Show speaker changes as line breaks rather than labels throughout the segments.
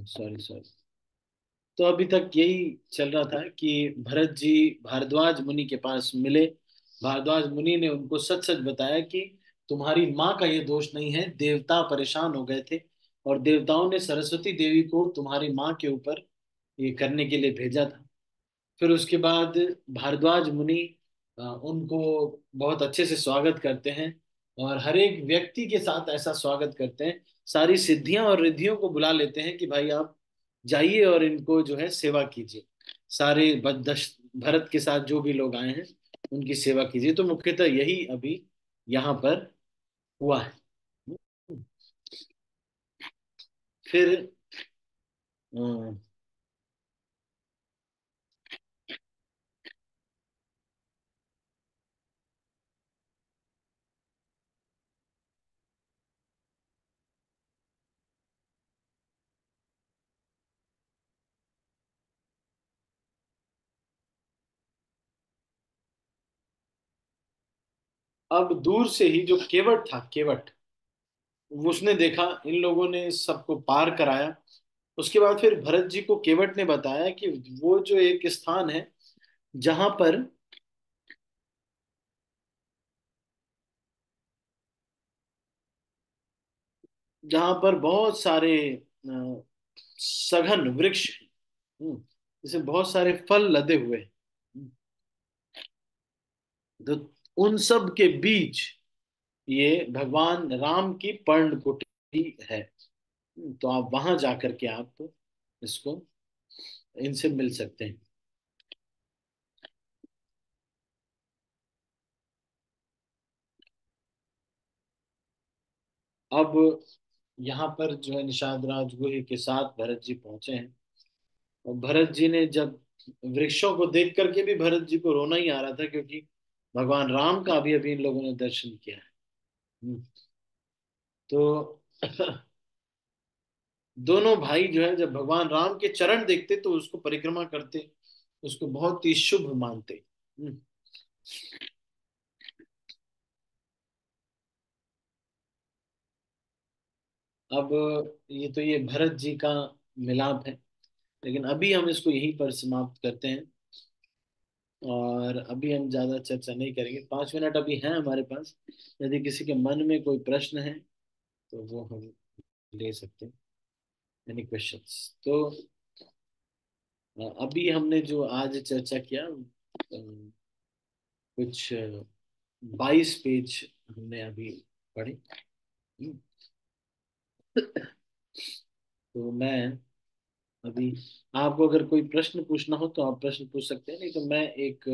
Sorry sorry. तो अभी तक यही चल रहा था कि भरत जी भारद्वाज मुनि के पास मिले। भारद्वाज मुनि ने उनको सच सच बताया कि तुम्हारी माँ का ये दोष नहीं है, देवता परेशान हो गए थे और देवताओं ने सरस्वती देवी को तुम्हारी माँ के ऊपर ये करने के लिए भेजा था। फिर उसके बाद भारद्वाज मुनि उनको बहुत अच्छे से स्वागत करते हैं और हर एक व्यक्ति के साथ ऐसा स्वागत करते हैं। सारी सिद्धियां और रिद्धियों को बुला लेते हैं कि भाई आप जाइए और इनको जो है सेवा कीजिए। सारे भरत के साथ जो भी लोग आए हैं उनकी सेवा कीजिए। तो मुख्यतः यही अभी यहाँ पर हुआ है। फिर अ, अब दूर से ही जो केवट था, केवट, उसने देखा इन लोगों ने सबको पार कराया। उसके बाद फिर भरत जी को केवट ने बताया कि वो जो एक स्थान है जहां पर बहुत सारे अ, सघन वृक्ष हैं। जिसमें बहुत सारे फल लदे हुए हैं। तो उन सब के बीच ये भगवान राम की पर्ण कुटी है। तो आप वहां जाकर के आप इसको इनसे मिल सकते हैं। अब यहाँ पर जो है निषाद राजगुह के साथ भरत जी पहुंचे हैं। और भरत जी ने जब वृक्षों को देख करके भी भरत जी को रोना ही आ रहा था, क्योंकि भगवान राम का अभी अभी इन लोगों ने दर्शन किया है। हम्म, तो दोनों भाई जो है जब भगवान राम के चरण देखते तो उसको परिक्रमा करते, उसको बहुत ही शुभ मानते। हम्म, अब ये भरत जी का मिलाप है। लेकिन अभी हम इसको यहीं पर समाप्त करते हैं और अभी हम ज्यादा चर्चा नहीं करेंगे। 5 मिनट अभी हैं हमारे पास। यदि किसी के मन में कोई प्रश्न है तो वो हम ले सकते हैं। Any questions? तो अभी हमने जो आज चर्चा किया, कुछ 22 पेज हमने अभी पढ़े। हम्म, तो मैं अभी, आपको अगर कोई प्रश्न पूछना हो तो आप प्रश्न पूछ सकते हैं, नहीं तो मैं एक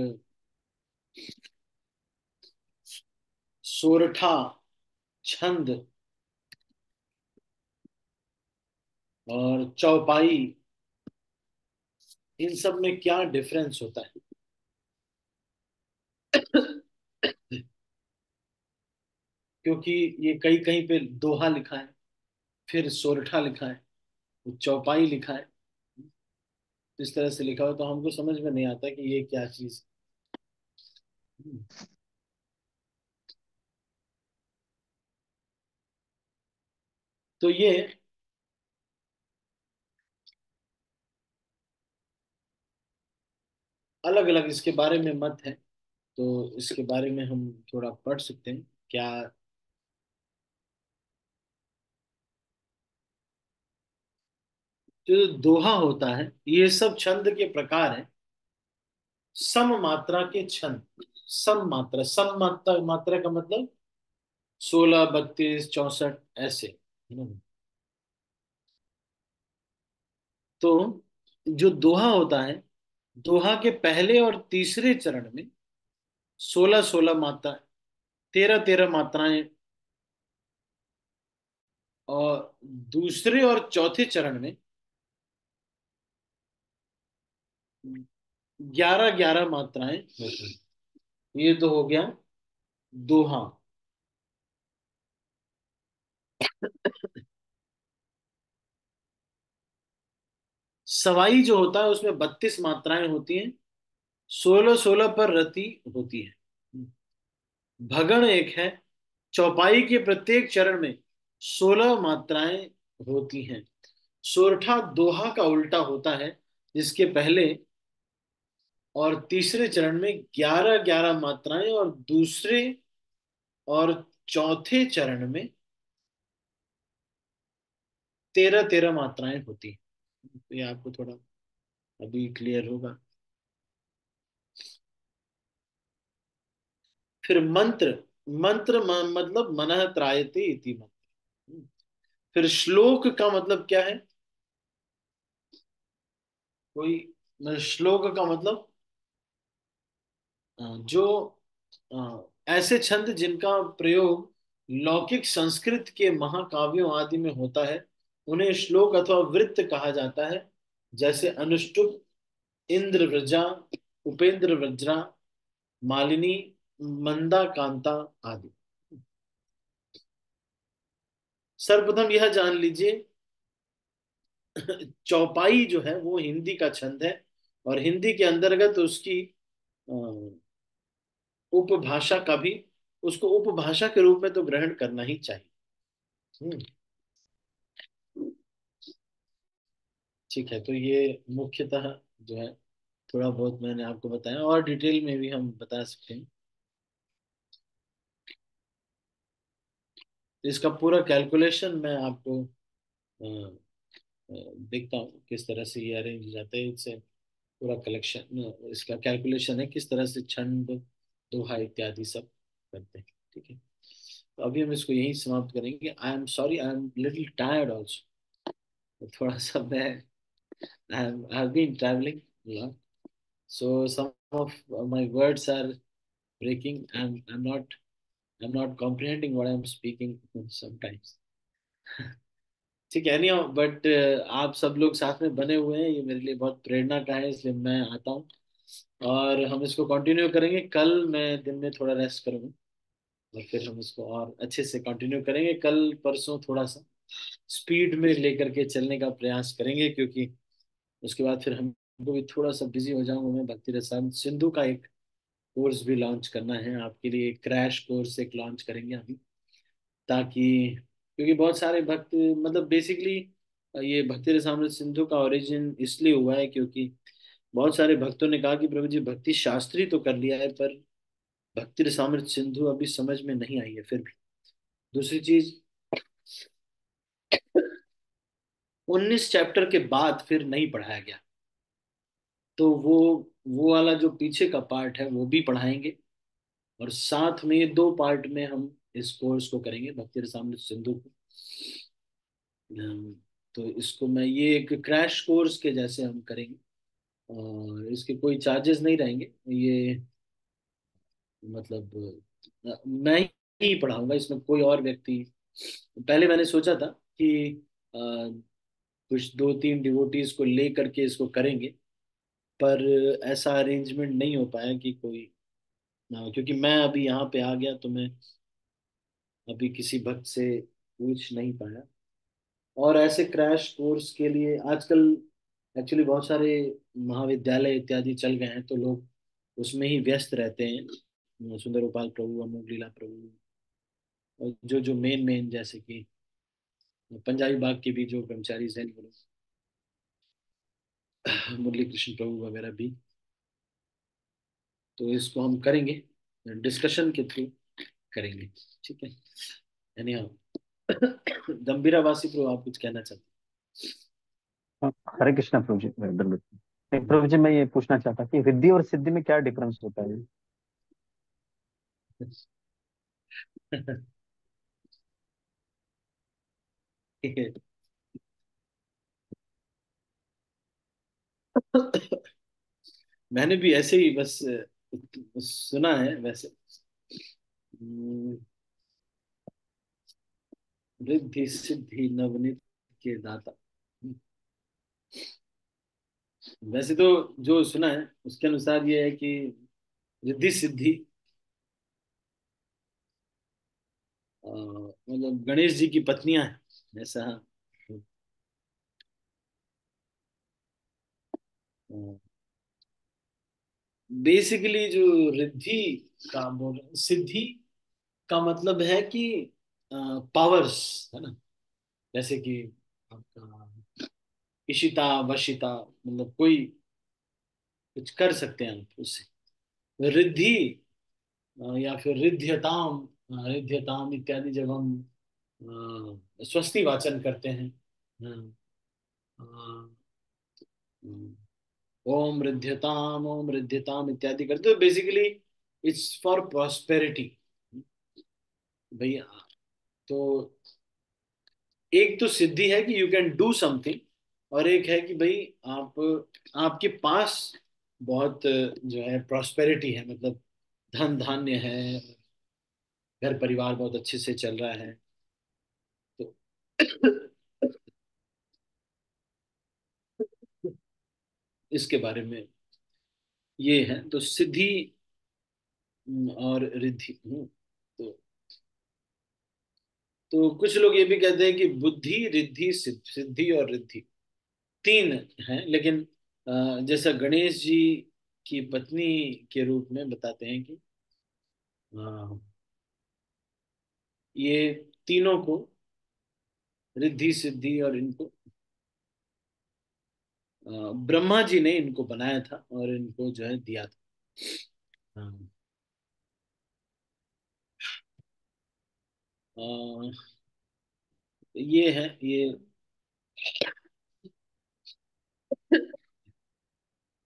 सोरठा, छंद और चौपाई, इन सब में क्या डिफरेंस होता है? क्योंकि ये कहीं कहीं पे दोहा लिखा है, फिर सोरठा लिखा है, चौपाई लिखा है। इस तरह से लिखा हो तो हमको समझ में नहीं आता कि ये क्या चीज है। तो ये अलग अलग इसके बारे में मत है। तो इसके बारे में हम थोड़ा पढ़ सकते हैं क्या? जो दोहा होता है ये सब छंद के प्रकार हैं। सम मात्रा के छंद। सम मात्रा, मात्रा का मतलब 16, 32, 64 ऐसे। हम्म। तो जो दोहा होता है, दोहा के पहले और तीसरे चरण में 16 16 मात्रा, 13 13 मात्राएं, और दूसरे और चौथे चरण में 11 11 मात्राएं होती हैं। ये तो हो गया दोहा। सवाई जो होता है उसमें 32 मात्राएं होती हैं, 16 16 पर रति होती है। भगण एक है, चौपाई के प्रत्येक चरण में 16 मात्राएं होती हैं। सोरठा दोहा का उल्टा होता है, जिसके पहले और तीसरे चरण में 11 11 मात्राएं, और दूसरे और चौथे चरण में 13 13 मात्राएं होती हैं। तो ये आपको थोड़ा अभी क्लियर होगा। फिर मंत्र, मतलब मनः त्रायते इति मंत्र। फिर श्लोक का मतलब क्या है? कोई श्लोक का मतलब जो ऐसे छंद जिनका प्रयोग लौकिक संस्कृत के महाकाव्यों आदि में होता है, उन्हें श्लोक अथवा वृत्त कहा जाता है। जैसे अनुष्टुप, इंद्र व्रजा, उपेंद्र वज्रा, मालिनी, मंदा कांता आदि। सर्वप्रथम यह जान लीजिए, चौपाई जो है वो हिंदी का छंद है, और हिंदी के अंतर्गत उसकी अ, उपभाषा का भी, उसको उपभाषा के रूप में तो ग्रहण करना ही चाहिए। हम्म, ठीक है। तो ये मुख्यतः जो है थोड़ा बहुत मैंने आपको बताया, और डिटेल में भी हम बता सकते हैं। तो इसका पूरा कैलकुलेशन मैं आपको अ, देखता हूँ किस तरह से ये अरेंज हो जाता है। इससे पूरा कलेक्शन, इसका कैलकुलेशन है किस तरह से छंद, दोहा इत्यादि सब करते हैं। ठीक है, तो अभी हम इसको यहीं समाप्त करेंगे। I am sorry, I am little tired also. थोड़ा सा मैं, I have been traveling a lot, so some of my words are breaking, and I'm not comprehending what I'm speaking sometimes. ठीक है, नहीं, बट आप सब लोग साथ में बने हुए हैं, ये मेरे लिए बहुत प्रेरणा का है, इसलिए मैं आता हूँ। और हम इसको कंटिन्यू करेंगे। कल मैं दिन में थोड़ा रेस्ट करूंगा, और फिर हम इसको और अच्छे से कंटिन्यू करेंगे। कल परसों थोड़ा सा स्पीड में लेकर के चलने का प्रयास करेंगे, क्योंकि उसके बाद फिर हमको भी थोड़ा सा बिजी हो जाऊंगा। मैं भक्ति रसायन सिंधु का एक कोर्स भी लॉन्च करना है आपके लिए, क्रैश कोर्स एक लॉन्च करेंगे अभी, ताकि, क्योंकि बहुत सारे भक्त, मतलब बेसिकली ये भक्ति रसामृत सिंधु का ओरिजिन इसलिए हुआ है क्योंकि बहुत सारे भक्तों ने कहा कि प्रभु जी भक्ति शास्त्री तो कर लिया है, पर भक्ति रसामृत सिंधु अभी समझ में नहीं आई है। फिर भी दूसरी चीज, 19 चैप्टर के बाद फिर नहीं पढ़ाया गया, तो वो वाला जो पीछे का पार्ट है वो भी पढ़ाएंगे, और साथ में ये 2 पार्ट में हम इस कोर्स को करेंगे, भक्ति रसामृत सिंधु को। अम, तो इसको मैं, ये एक क्रैश कोर्स के जैसे हम करेंगे, और इसके कोई चार्जेस नहीं रहेंगे। ये मतलब मैं ही पढ़ाऊंगा, इसमें कोई और व्यक्ति, पहले मैंने सोचा था कि अ, कुछ 2 3 डिवोटीज को ले करके इसको करेंगे, पर ऐसा अरेंजमेंट नहीं हो पाया कि कोई ना, क्योंकि मैं अभी यहाँ पे आ गया, तो मैं अभी किसी भक्त से पूछ नहीं पाया। और ऐसे क्रैश कोर्स के लिए आजकल एक्चुअली बहुत सारे महाविद्यालय इत्यादि चल गए हैं, तो लोग उसमें ही व्यस्त रहते हैं। सुंदर गोपाल प्रभु, अमोघ लीला प्रभु, और जो जो मेन मेन, जैसे कि पंजाबी बाग के भी जो ब्रह्मचारी हैं, वो लोग, मुरली कृष्ण प्रभु वगैरह भी। तो इसको हम करेंगे, डिस्कशन के थ्रू करेंगे। ठीक है, यानी हाँ। गंभीरा वासी प्रभु, आप कुछ कहना चाहते
हाँ, हरे कृष्णा प्रभु जी, दंडवत। नहीं,
हैं?
प्रभु जी, मैं ये पूछना चाहता कि रिद्धि और सिद्धि में क्या डिफरेंस होता है?
मैंने भी ऐसे ही बस सुना है वैसे। हम्म, रिद्धि सिद्धि नवनीत के दाता। वैसे तो जो सुना है उसके अनुसार ये है कि रिद्धि सिद्धि मतलब गणेश जी की पत्नियां हैं, ऐसा। बेसिकली जो रिद्धि का बोल, सिद्धि का मतलब है कि पावर्स, है ना, जैसे कि आपका इशिता वशिता, मतलब कोई कुछ कर सकते हैं आप उससे। रिद्धि या फिर रिद्ध्यताम, रिद्ध्यताम इत्यादि जब हम स्वस्ति वाचन करते हैं। अ, ओम रिद्ध्यताम इत्यादि करते, तो बेसिकली इट्स फॉर प्रॉस्पेरिटी भैया। तो एक तो सिद्धि है कि यू कैन डू समथिंग, और एक है कि भाई आप, आपके पास बहुत जो है प्रॉस्पेरिटी है, मतलब धन धान्य है, घर परिवार बहुत अच्छे से चल रहा है। तो इसके बारे में ये है, तो सिद्धि और रिद्धि। तो कुछ लोग ये भी कहते हैं कि बुद्धि रिद्धि सिद्धि और रिद्धि तीन हैं, लेकिन जैसा गणेश जी की पत्नी के रूप में बताते हैं कि अ, ये तीनों को, रिद्धि सिद्धि और इनको, ब्रह्मा जी ने इनको बनाया था और इनको जो है दिया था। हाँ। अ, ये है ये।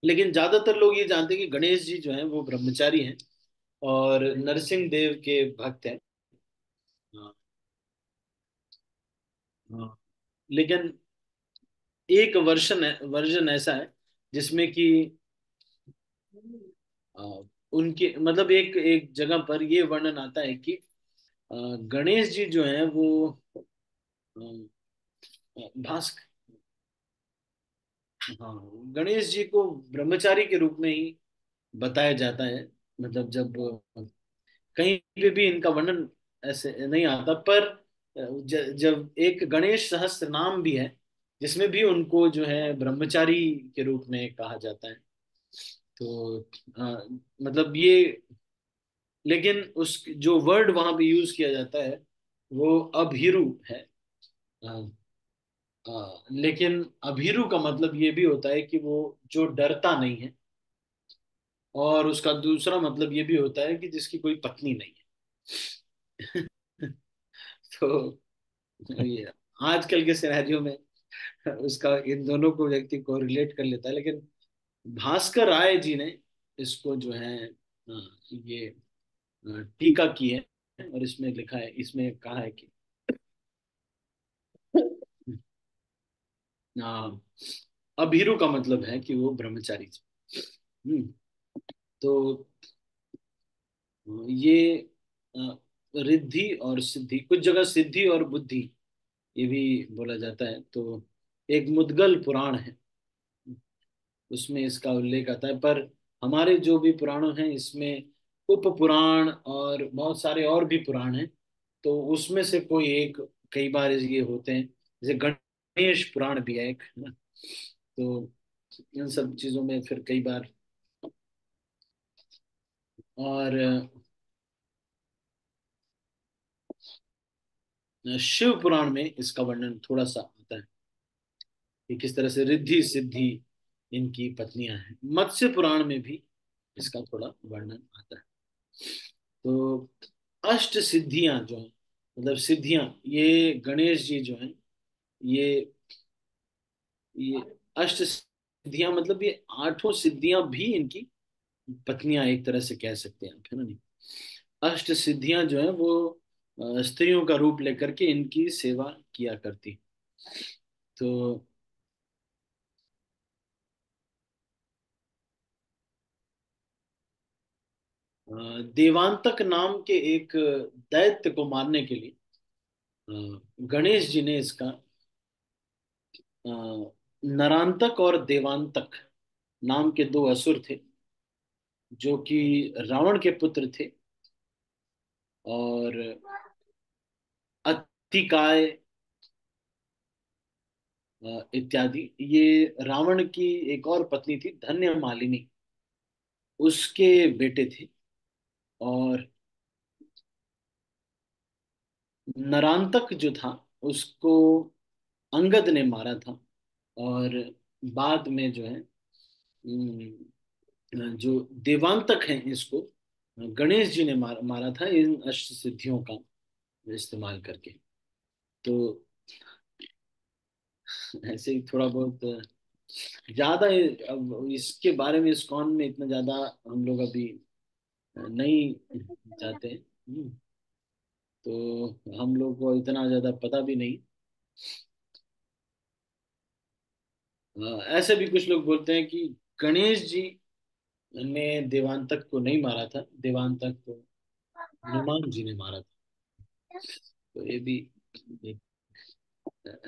लेकिन ज्यादातर लोग ये जानते हैं कि गणेश जी जो हैं वो ब्रह्मचारी हैं और नरसिंह देव के भक्त हैं। हाँ। हाँ। लेकिन एक वर्जन ऐसा है जिसमें कि अ, उनके मतलब एक एक जगह पर ये वर्णन आता है कि अ, गणेश जी जो हैं वो अ, भास्कर, हाँ, गणेश जी को ब्रह्मचारी के रूप में ही बताया जाता है। मतलब जब कहीं पे भी इनका वर्णन ऐसे नहीं आता, पर जब एक गणेश सहस्त्र नाम भी है जिसमें भी उनको जो है ब्रह्मचारी के रूप में कहा जाता है। तो मतलब ये, लेकिन उस जो वर्ड वहां पे यूज किया जाता है वो अभीरु है। अ, लेकिन अभीरु का मतलब ये भी होता है कि वो जो डरता नहीं है, और उसका दूसरा मतलब ये भी होता है कि जिसकी कोई पत्नी नहीं है। तो ये आजकल के सिनेरियो में उसका इन दोनों को व्यक्ति को रिलेट कर लेता है, लेकिन भास्कर राय जी ने इसको जो है ये टीका की है, और इसमें लिखा है, इसमें कहा है कि हाँ, अभीरु का मतलब है कि वो ब्रह्मचारी थे। हम्म, तो ये रिद्धि और सिद्धि, कुछ जगह सिद्धि और बुद्धि ये भी बोला जाता है। तो एक मुद्गल पुराण है, उसमें इसका उल्लेख आता है, पर हमारे जो भी पुराण हैं इसमें उप पुराण और बहुत सारे और भी पुराण हैं, तो उसमें से कोई एक कई बार ये होते हैं, जैसे गणेश पुराण भी है एक, है ना। तो इन सब चीजों में फिर कई बार, और शिव पुराण में इसका वर्णन थोड़ा सा आता है कि किस तरह से रिद्धि सिद्धि इनकी पत्नियां हैं। मत्स्य पुराण में भी इसका थोड़ा वर्णन आता है। तो अष्ट सिद्धियां जो हैं, मतलब सिद्धियां, ये गणेश जी जो हैं, ये ये अष्ट सिद्धियां मतलब ये आठों सिद्धियां भी इनकी पत्नियां एक तरह से कह सकते हैं आप, है ना नहीं। अष्ट सिद्धियां जो है वो स्त्रियों का रूप लेकर के इनकी सेवा किया करती। तो देवांतक नाम के एक दैत्य को मारने के लिए गणेश जी ने इसका अ, नरांतक और देवांतक नाम के दो असुर थे जो कि रावण के पुत्र थे, और अत्तिकाय इत्यादि, ये रावण की एक और पत्नी थी धन्य मालिनी, उसके बेटे थे। और नरांतक जो था उसको अंगद ने मारा था, और बाद में जो है जो देवांतक हैं इसको गणेश जी ने मारा था इन अष्ट सिद्धियों का इस्तेमाल करके। तो ऐसे ही थोड़ा बहुत ज्यादा अब इसके बारे में इस्कॉन में इतना ज्यादा हम लोग अभी नहीं जाते हैं। तो हम लोग को इतना ज्यादा पता भी नहीं। ऐसे भी कुछ लोग बोलते हैं कि गणेश जी ने देवांतक को नहीं मारा था, देवांतक को हनुमान जी ने मारा था। तो ये भी एक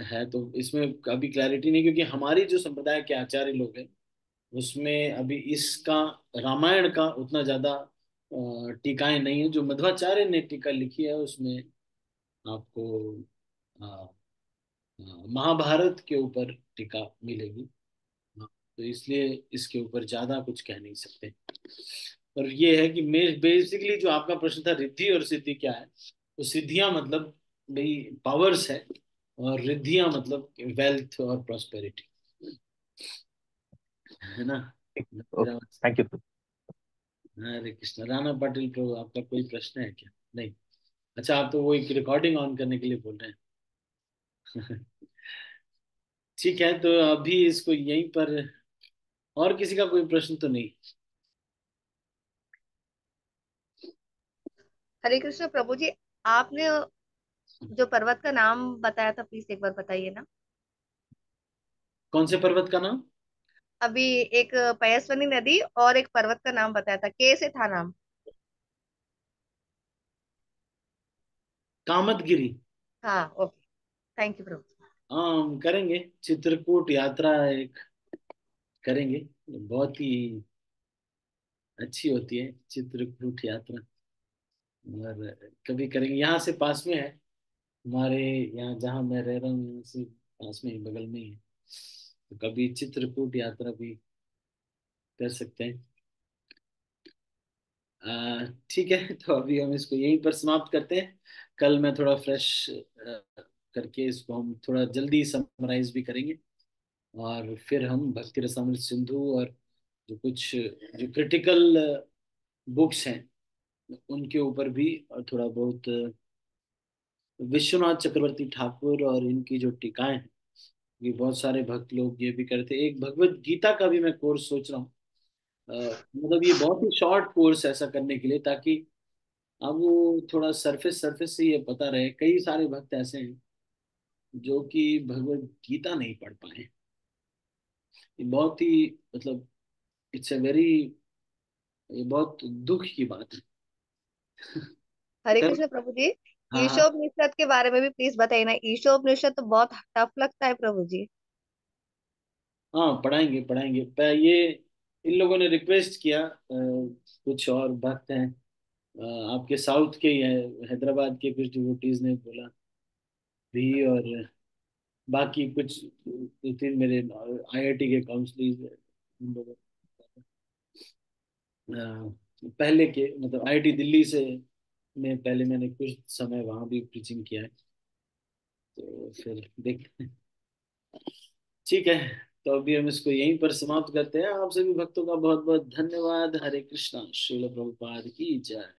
है। तो इसमें अभी क्लैरिटी नहीं, क्योंकि हमारी जो संप्रदाय के आचार्य लोग हैं उसमें अभी इसका रामायण का उतना ज्यादा टीकाएं नहीं है। जो मध्वाचार्य ने टीका लिखी है उसमें आपको अ, महाभारत के ऊपर टीका मिलेगी। हाँ, तो इसलिए इसके ऊपर ज्यादा कुछ कह नहीं सकते। और ये है कि बेसिकली जो आपका प्रश्न था रिद्धि और सिद्धि क्या है, तो सिद्धियां मतलब भाई पावर्स है, और रिद्धियां मतलब वेल्थ और प्रॉस्पेरिटी, है ना। मेरा
ओके, थैंक यू।
हरे कृष्ण। राणा पाटिल प्रभु, आपका कोई प्रश्न है क्या? नहीं? अच्छा, आप तो वो एक रिकॉर्डिंग ऑन करने के लिए बोल रहे हैं। ठीक है, तो अभी इसको यहीं पर, और किसी का कोई प्रश्न तो नहीं?
हरे कृष्ण प्रभु जी, आपने जो पर्वत का नाम बताया था, प्लीज एक बार बताइए ना।
कौन से पर्वत का नाम?
अभी एक पयस्विनी नदी और एक पर्वत का नाम बताया था, के से था नाम।
कामतगिरी।
हाँ, ओके। थैंक यू प्रभु।
हाँ, हम करेंगे चित्रकूट यात्रा एक करेंगे, बहुत ही अच्छी होती है चित्रकूट यात्रा। और कभी करेंगे, यहाँ से पास में है हमारे, यहाँ जहाँ मैं रह रहा हूँ यहाँ से पास में ही, बगल में ही है। तो कभी चित्रकूट यात्रा भी कर सकते हैं। ठीक है, तो अभी हम इसको यहीं पर समाप्त करते हैं। कल मैं थोड़ा फ्रेश करके इसको हम थोड़ा जल्दी समराइज भी करेंगे, और फिर हम भक्ति रसामृत सिंधु और जो कुछ जो क्रिटिकल बुक्स हैं उनके ऊपर भी और थोड़ा बहुत विश्वनाथ चक्रवर्ती ठाकुर और इनकी जो टीकाएं हैं, ये बहुत सारे भक्त लोग ये भी करते हैं। एक भगवत गीता का भी मैं कोर्स सोच रहा हूँ। मतलब ये बहुत ही शॉर्ट कोर्स ऐसा करने के लिए, ताकि अब वो थोड़ा सरफेस सरफेस से ये पता रहे। कई सारे भक्त ऐसे हैं जो कि भगवत गीता नहीं पढ़ पाए। ये बहुत ही मतलब इट्स अ वेरी, ये बहुत दुख की बात है।
हरे
चलो।
कृष्ण प्रभु जी,
हाँ हाँ।
ईशोपनिषद के बारे में भी प्लीज बताइए ना। ईशोपनिषद तो बहुत टफ लगता है प्रभु जी।
हाँ, पढ़ाएंगे पढ़ाएंगे। ये इन लोगों ने रिक्वेस्ट किया, कुछ और भक्त हैं आपके साउथ के ही है, हैदराबाद के कुछ डिवोटीज ने बोला भी, और बाकी कुछ दो तीन मेरे आईआईटी के काउंसलिंग उन लोगों पहले के मतलब आईआईटी दिल्ली से में पहले मैंने कुछ समय वहां भी टीचिंग किया है। तो फिर देख, ठीक है। तो अभी हम इसको यहीं पर समाप्त करते हैं। आप सभी भक्तों का बहुत बहुत धन्यवाद। हरे कृष्णा। श्रील प्रभुपाद की जय।